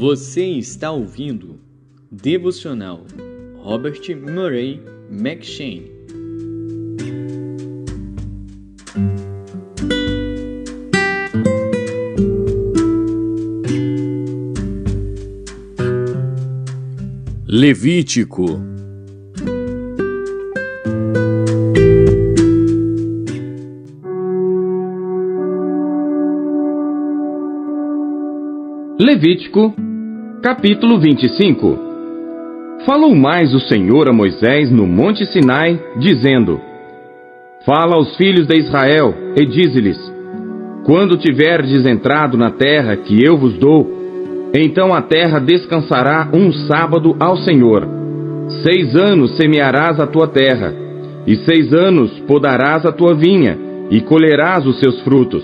Você está ouvindo Devocional Robert Murray M'Cheyne. Levítico. Levítico, capítulo 25. Falou mais o Senhor a Moisés no monte Sinai, dizendo: Fala aos filhos de Israel e dize-lhes: Quando tiverdes entrado na terra que eu vos dou, então a terra descansará um sábado ao Senhor. 6 anos semearás a tua terra, e 6 anos podarás a tua vinha, e colherás os seus frutos.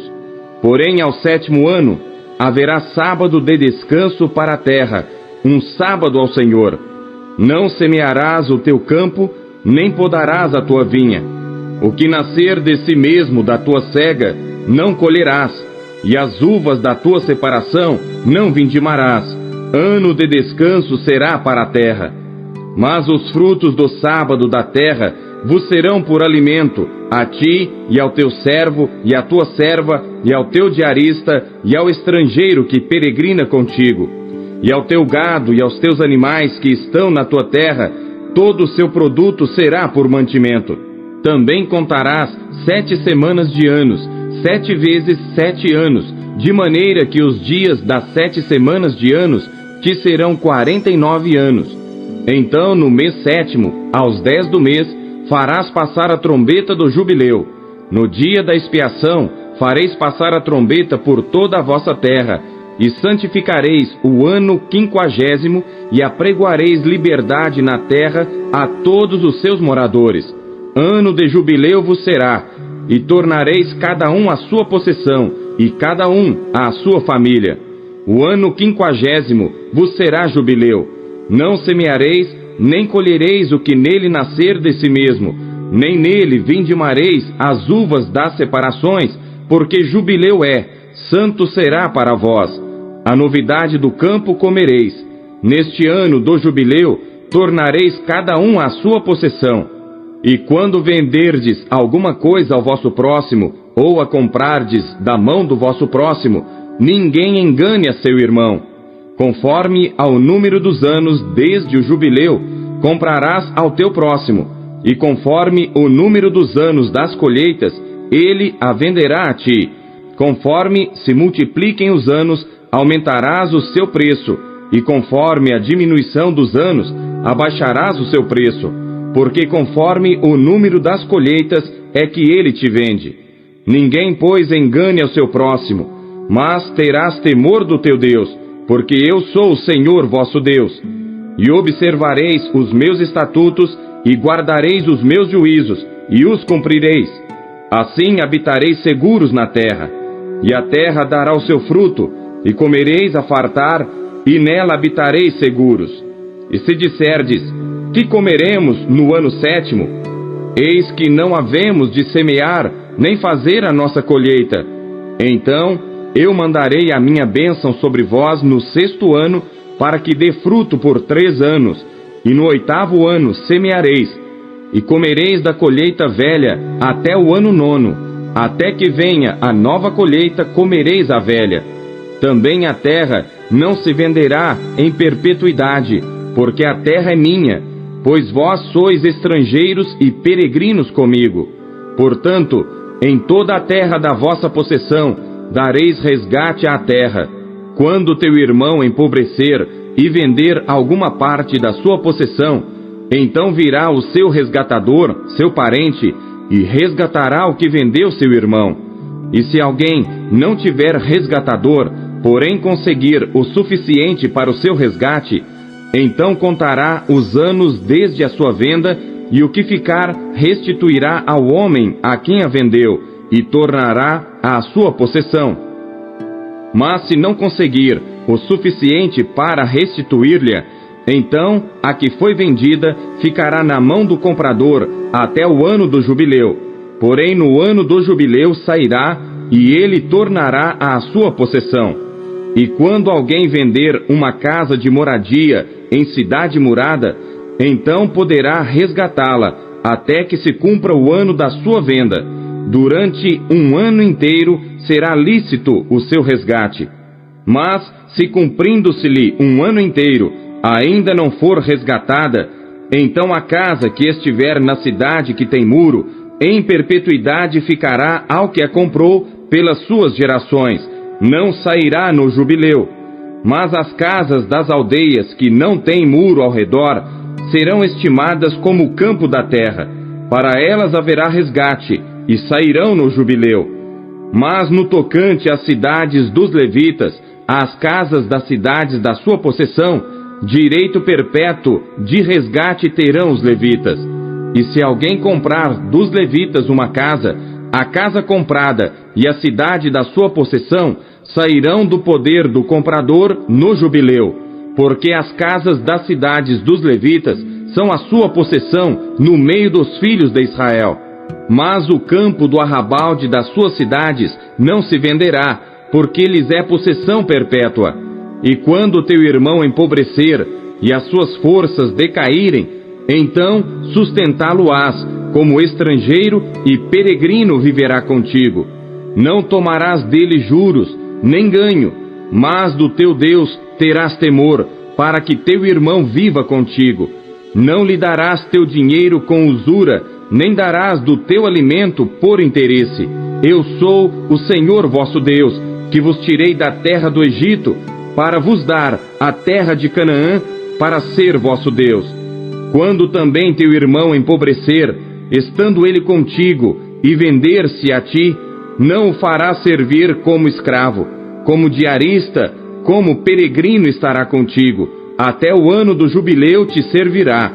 Porém, ao 7º ano, haverá sábado de descanso para a terra, um sábado ao Senhor. Não semearás o teu campo, nem podarás a tua vinha. O que nascer de si mesmo da tua cega, não colherás, e as uvas da tua separação não vindimarás. Ano de descanso será para a terra. Mas os frutos do sábado da terra vos serão por alimento, a ti e ao teu servo e à tua serva e ao teu diarista e ao estrangeiro que peregrina contigo, e ao teu gado e aos teus animais que estão na tua terra, todo o seu produto será por mantimento. Também contarás 7 semanas de anos, 7 vezes 7 anos, de maneira que os dias das 7 semanas de anos te serão 49 anos. Então, no mês 7º, aos 10 do mês, farás passar a trombeta do jubileu. No dia da expiação, fareis passar a trombeta por toda a vossa terra, e santificareis o ano 50º, e apregoareis liberdade na terra a todos os seus moradores. Ano de jubileu vos será, e tornareis cada um a sua possessão, e cada um à sua família. O ano 50º vos será jubileu. Não semeareis, nem colhereis o que nele nascer de si mesmo, nem nele vindimareis as uvas das separações, porque jubileu é, santo será para vós. A novidade do campo comereis. Neste ano do jubileu, tornareis cada um à sua possessão. E quando venderdes alguma coisa ao vosso próximo, ou a comprardes da mão do vosso próximo, ninguém engane a seu irmão. Conforme ao número dos anos desde o jubileu, comprarás ao teu próximo, e conforme o número dos anos das colheitas, ele a venderá a ti. Conforme se multipliquem os anos, aumentarás o seu preço, e conforme a diminuição dos anos, abaixarás o seu preço, porque conforme o número das colheitas é que ele te vende. Ninguém, pois, engane ao seu próximo, mas terás temor do teu Deus, porque eu sou o Senhor vosso Deus. E observareis os meus estatutos, e guardareis os meus juízos, e os cumprireis. Assim habitareis seguros na terra, e a terra dará o seu fruto, e comereis a fartar, e nela habitareis seguros. E se disserdes: que comeremos no ano 7º? Eis que não havemos de semear, nem fazer a nossa colheita. Então eu mandarei a minha bênção sobre vós no 6º ano, para que dê fruto por 3 anos, e no 8º ano semeareis, e comereis da colheita velha até o ano 9º, até que venha a nova colheita comereis a velha. Também a terra não se venderá em perpetuidade, porque a terra é minha, pois vós sois estrangeiros e peregrinos comigo. Portanto, em toda a terra da vossa possessão, dareis resgate à terra. Quando teu irmão empobrecer e vender alguma parte da sua possessão, então virá o seu resgatador, seu parente, e resgatará o que vendeu seu irmão. E se alguém não tiver resgatador, porém conseguir o suficiente para o seu resgate, então contará os anos desde a sua venda, e o que ficar restituirá ao homem a quem a vendeu, e tornará à sua possessão. Mas se não conseguir o suficiente para restituir-lhe, então a que foi vendida ficará na mão do comprador até o ano do jubileu. Porém, no ano do jubileu sairá, e ele tornará à sua possessão. E quando alguém vender uma casa de moradia em cidade murada, então poderá resgatá-la até que se cumpra o ano da sua venda. Durante um ano inteiro será lícito o seu resgate. Mas, se cumprindo-se-lhe um ano inteiro, ainda não for resgatada, então a casa que estiver na cidade que tem muro, em perpetuidade ficará ao que a comprou pelas suas gerações, não sairá no jubileu. Mas as casas das aldeias que não têm muro ao redor serão estimadas como o campo da terra. Para elas haverá resgate, e sairão no jubileu. Mas no tocante às cidades dos levitas, às casas das cidades da sua possessão, direito perpétuo de resgate terão os levitas. E se alguém comprar dos levitas uma casa, a casa comprada e a cidade da sua possessão sairão do poder do comprador no jubileu, porque as casas das cidades dos levitas são a sua possessão no meio dos filhos de Israel. Mas o campo do arrabalde das suas cidades não se venderá, porque lhes é possessão perpétua. E quando teu irmão empobrecer e as suas forças decaírem, então sustentá-lo-ás, como estrangeiro e peregrino viverá contigo. Não tomarás dele juros, nem ganho, mas do teu Deus terás temor, para que teu irmão viva contigo. Não lhe darás teu dinheiro com usura, nem darás do teu alimento por interesse. Eu sou o Senhor vosso Deus, que vos tirei da terra do Egito, para vos dar a terra de Canaã, para ser vosso Deus. Quando também teu irmão empobrecer, estando ele contigo, e vender-se a ti, não o farás servir como escravo, como diarista, como peregrino estará contigo, até o ano do jubileu te servirá.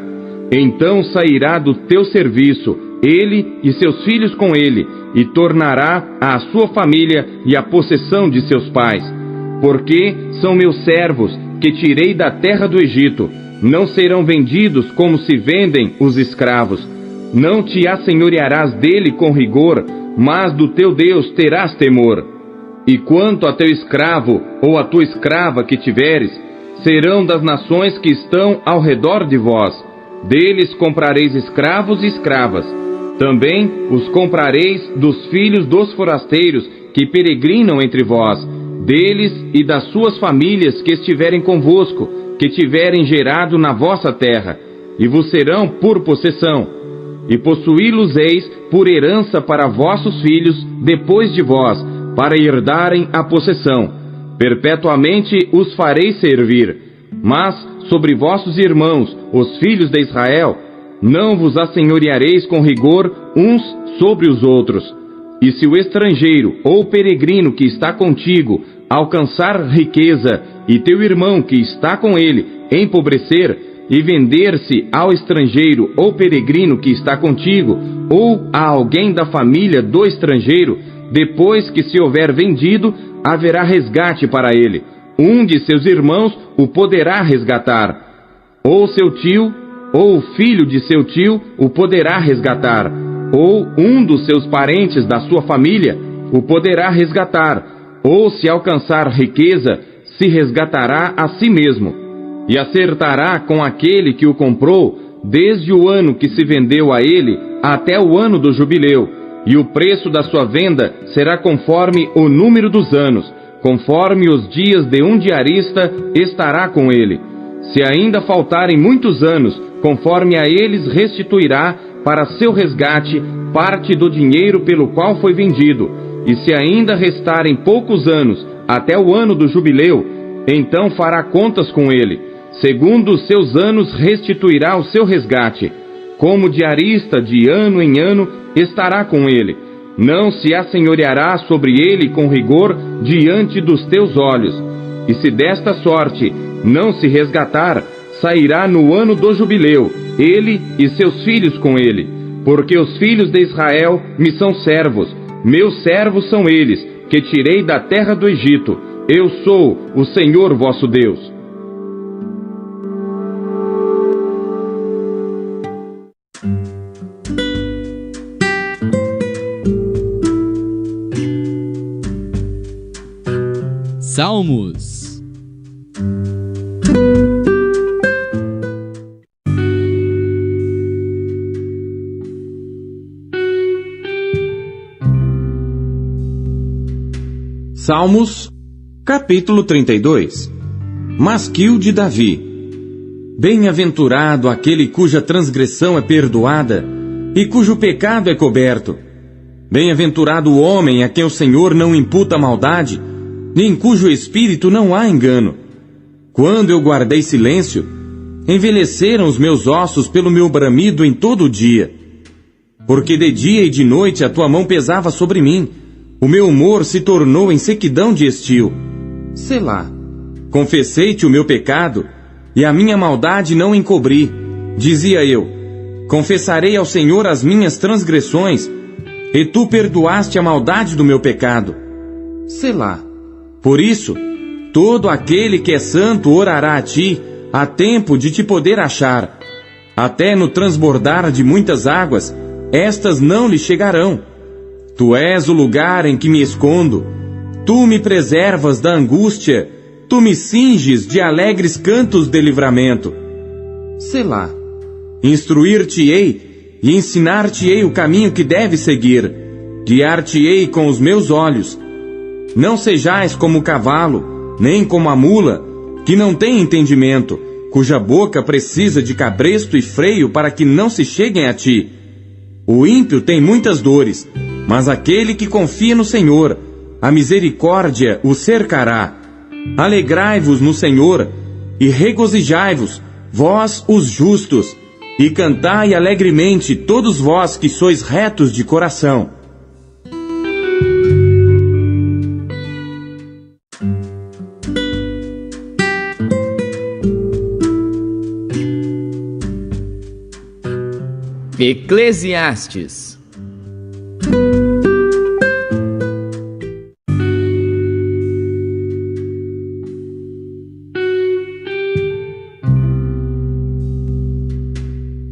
Então sairá do teu serviço, ele e seus filhos com ele, e tornará à sua família e à possessão de seus pais. Porque são meus servos, que tirei da terra do Egito, não serão vendidos como se vendem os escravos. Não te assenhorearás dele com rigor, mas do teu Deus terás temor. E quanto a teu escravo ou a tua escrava que tiveres, serão das nações que estão ao redor de vós. Deles comprareis escravos e escravas. Também os comprareis dos filhos dos forasteiros que peregrinam entre vós, deles e das suas famílias que estiverem convosco, que tiverem gerado na vossa terra, e vos serão por possessão. E possuí-los-eis por herança para vossos filhos depois de vós, para herdarem a possessão. Perpetuamente os farei servir. Mas sobre vossos irmãos, os filhos de Israel, não vos assenhoreareis com rigor uns sobre os outros. E se o estrangeiro ou peregrino que está contigo alcançar riqueza, e teu irmão que está com ele empobrecer, e vender-se ao estrangeiro ou peregrino que está contigo, ou a alguém da família do estrangeiro, depois que se houver vendido, haverá resgate para ele. Um de seus irmãos o poderá resgatar, ou seu tio, ou o filho de seu tio o poderá resgatar, ou um dos seus parentes da sua família o poderá resgatar, ou se alcançar riqueza, se resgatará a si mesmo, e acertará com aquele que o comprou, desde o ano que se vendeu a ele até o ano do jubileu, e o preço da sua venda será conforme o número dos anos, conforme os dias de um diarista estará com ele. Se ainda faltarem muitos anos, conforme a eles restituirá para seu resgate parte do dinheiro pelo qual foi vendido. E se ainda restarem poucos anos até o ano do jubileu, então fará contas com ele. Segundo os seus anos restituirá o seu resgate. Como diarista de ano em ano estará com ele. Não se assenhoreará sobre ele com rigor diante dos teus olhos. E se desta sorte não se resgatar, sairá no ano do jubileu, ele e seus filhos com ele. Porque os filhos de Israel me são servos, meus servos são eles, que tirei da terra do Egito. Eu sou o Senhor vosso Deus. Salmos. Salmos, capítulo 32. Masquil de Davi. Bem-aventurado aquele cuja transgressão é perdoada e cujo pecado é coberto. Bem-aventurado o homem a quem o Senhor não imputa maldade, nem em cujo espírito não há engano. Quando eu guardei silêncio, envelheceram os meus ossos pelo meu bramido em todo o dia. Porque de dia e de noite a tua mão pesava sobre mim, o meu humor se tornou em sequidão de estio. Selá. Confessei-te o meu pecado, e a minha maldade não encobri. Dizia eu, confessarei ao Senhor as minhas transgressões, e tu perdoaste a maldade do meu pecado. Selá. Por isso, todo aquele que é santo orará a ti, a tempo de te poder achar. Até no transbordar de muitas águas, estas não lhe chegarão. Tu és o lugar em que me escondo. Tu me preservas da angústia. Tu me cinges de alegres cantos de livramento. Selá. Instruir-te-ei e ensinar-te-ei o caminho que deves seguir. Guiar-te-ei com os meus olhos. Não sejais como o cavalo, nem como a mula, que não tem entendimento, cuja boca precisa de cabresto e freio para que não se cheguem a ti. O ímpio tem muitas dores, mas aquele que confia no Senhor, a misericórdia o cercará. Alegrai-vos no Senhor, e regozijai-vos, vós os justos, e cantai alegremente todos vós que sois retos de coração. Eclesiastes.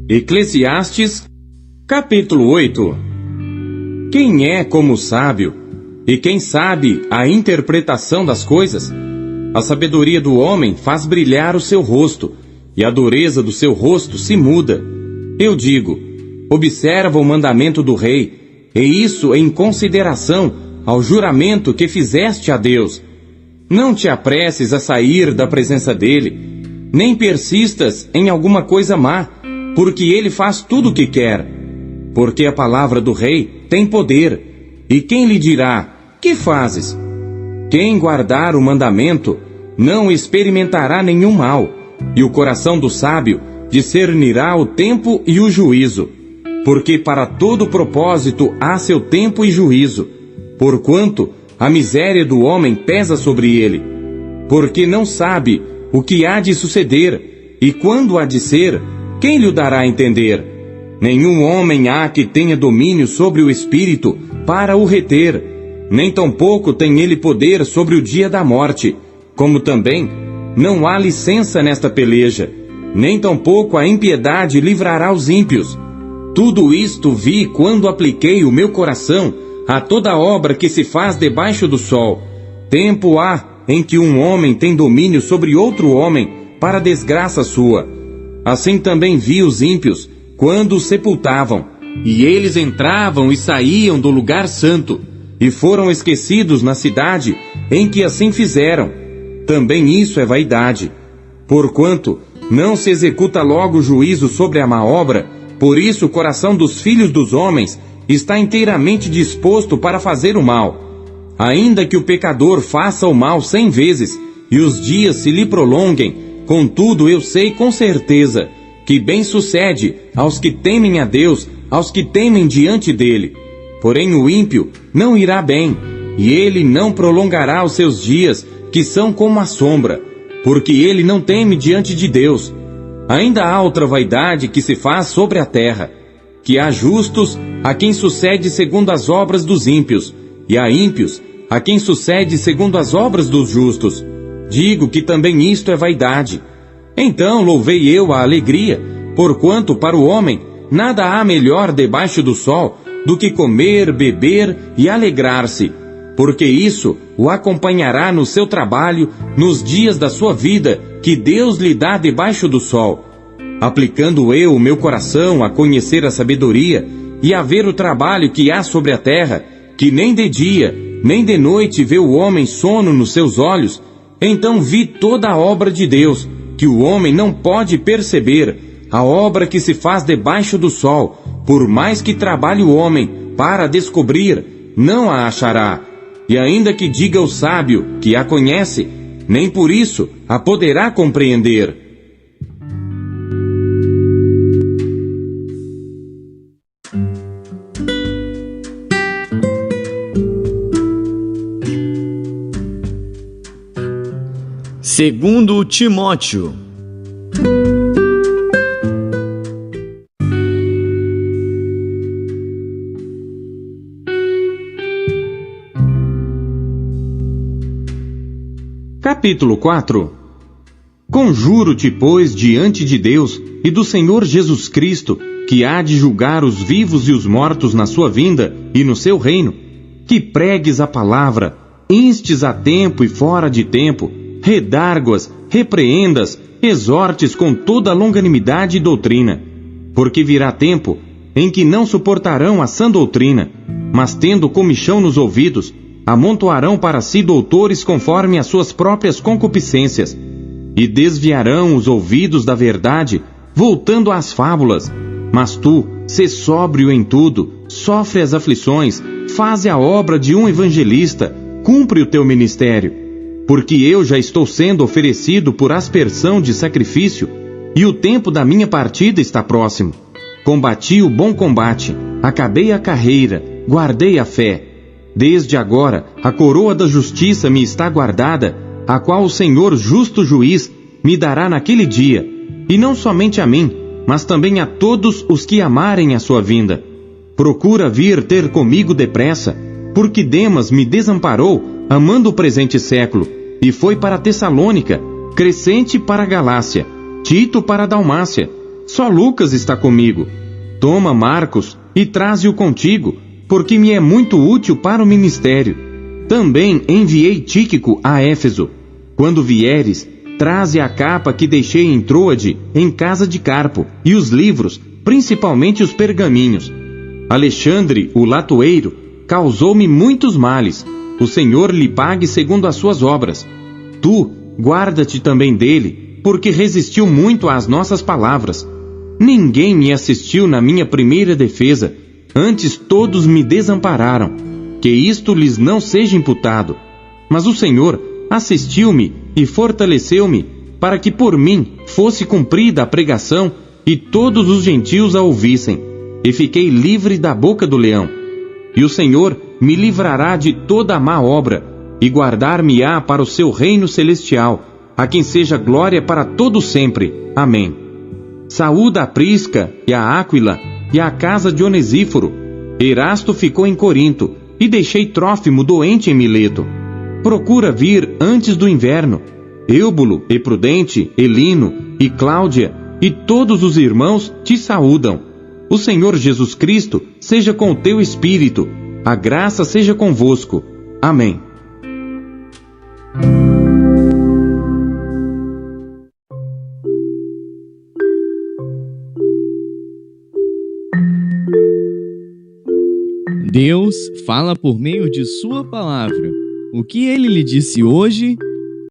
Eclesiastes, capítulo 8. Quem é como o sábio, e quem sabe a interpretação das coisas? A sabedoria do homem faz brilhar o seu rosto, e a dureza do seu rosto se muda. Eu digo, observa o mandamento do rei, e isso em consideração ao juramento que fizeste a Deus. Não te apresses a sair da presença dele, nem persistas em alguma coisa má, porque ele faz tudo o que quer. Porque a palavra do rei tem poder, e quem lhe dirá, que fazes? Quem guardar o mandamento não experimentará nenhum mal, e o coração do sábio discernirá o tempo e o juízo. Porque para todo propósito há seu tempo e juízo, porquanto a miséria do homem pesa sobre ele. Porque não sabe o que há de suceder, e quando há de ser, quem lhe dará a entender? Nenhum homem há que tenha domínio sobre o espírito para o reter, nem tampouco tem ele poder sobre o dia da morte, como também não há licença nesta peleja, nem tampouco a impiedade livrará os ímpios. Tudo isto vi quando apliquei o meu coração a toda obra que se faz debaixo do sol. Tempo há em que um homem tem domínio sobre outro homem para desgraça sua. Assim também vi os ímpios quando os sepultavam, e eles entravam e saíam do lugar santo, e foram esquecidos na cidade em que assim fizeram. Também isso é vaidade. Porquanto não se executa logo o juízo sobre a má obra, por isso o coração dos filhos dos homens está inteiramente disposto para fazer o mal. Ainda que o pecador faça o mal 100 vezes, e os dias se lhe prolonguem, contudo eu sei com certeza que bem sucede aos que temem a Deus, aos que temem diante dele. Porém o ímpio não irá bem, e ele não prolongará os seus dias, que são como a sombra, porque ele não teme diante de Deus. Ainda há outra vaidade que se faz sobre a terra, que há justos a quem sucede segundo as obras dos ímpios, e há ímpios a quem sucede segundo as obras dos justos. Digo que também isto é vaidade. Então louvei eu a alegria, porquanto para o homem nada há melhor debaixo do sol do que comer, beber e alegrar-se. porque isso o acompanhará no seu trabalho, nos dias da sua vida, que Deus lhe dá debaixo do sol. Aplicando eu o meu coração a conhecer a sabedoria e a ver o trabalho que há sobre a terra, que nem de dia, nem de noite vê o homem sono nos seus olhos, então vi toda a obra de Deus, que o homem não pode perceber, a obra que se faz debaixo do sol, por mais que trabalhe o homem para descobrir, não a achará. E ainda que diga o sábio que a conhece, nem por isso a poderá compreender. Segundo Timóteo. Capítulo 4. Conjuro-te, pois, diante de Deus e do Senhor Jesus Cristo, que há de julgar os vivos e os mortos na sua vinda e no seu reino, que pregues a palavra, instes a tempo e fora de tempo, redarguas, repreendas, exortes com toda longanimidade e doutrina. Porque virá tempo em que não suportarão a sã doutrina, mas tendo comichão nos ouvidos, amontoarão para si doutores conforme as suas próprias concupiscências, e desviarão os ouvidos da verdade, voltando às fábulas. Mas tu, sê sóbrio em tudo, sofre as aflições, faze a obra de um evangelista, cumpre o teu ministério. Porque eu já estou sendo oferecido por aspersão de sacrifício, e o tempo da minha partida está próximo. Combati o bom combate, acabei a carreira, guardei a fé. Desde agora, a coroa da justiça me está guardada, a qual o Senhor justo juiz me dará naquele dia, e não somente a mim, mas também a todos os que amarem a sua vinda. Procura vir ter comigo depressa, porque Demas me desamparou, amando o presente século, e foi para Tessalônica, Crescente para a Galácia, Tito para a Dalmácia. Só Lucas está comigo. Toma Marcos e traze-o contigo, porque me é muito útil para o ministério. Também enviei Tíquico a Éfeso. Quando vieres, traze a capa que deixei em Troade, em casa de Carpo, e os livros, principalmente os pergaminhos. Alexandre, o latoeiro, causou-me muitos males. O Senhor lhe pague segundo as suas obras. Tu, guarda-te também dele, porque resistiu muito às nossas palavras. Ninguém me assistiu na minha primeira defesa, antes todos me desampararam. Que isto lhes não seja imputado. Mas o Senhor assistiu-me e fortaleceu-me, para que por mim fosse cumprida a pregação e todos os gentios a ouvissem. E fiquei livre da boca do leão. E o Senhor me livrará de toda a má obra, e guardar-me-á para o seu reino celestial, a quem seja glória para todo sempre. Amém. Saúda a Prisca e a Áquila e a casa de Onesíforo. Erasto ficou em Corinto, e deixei Trófimo doente em Mileto. Procura vir antes do inverno. Eubulo e Prudente, Elino e Cláudia e todos os irmãos te saúdam. O Senhor Jesus Cristo seja com o teu espírito. A graça seja convosco. Amém. Deus fala por meio de sua palavra. O que ele lhe disse hoje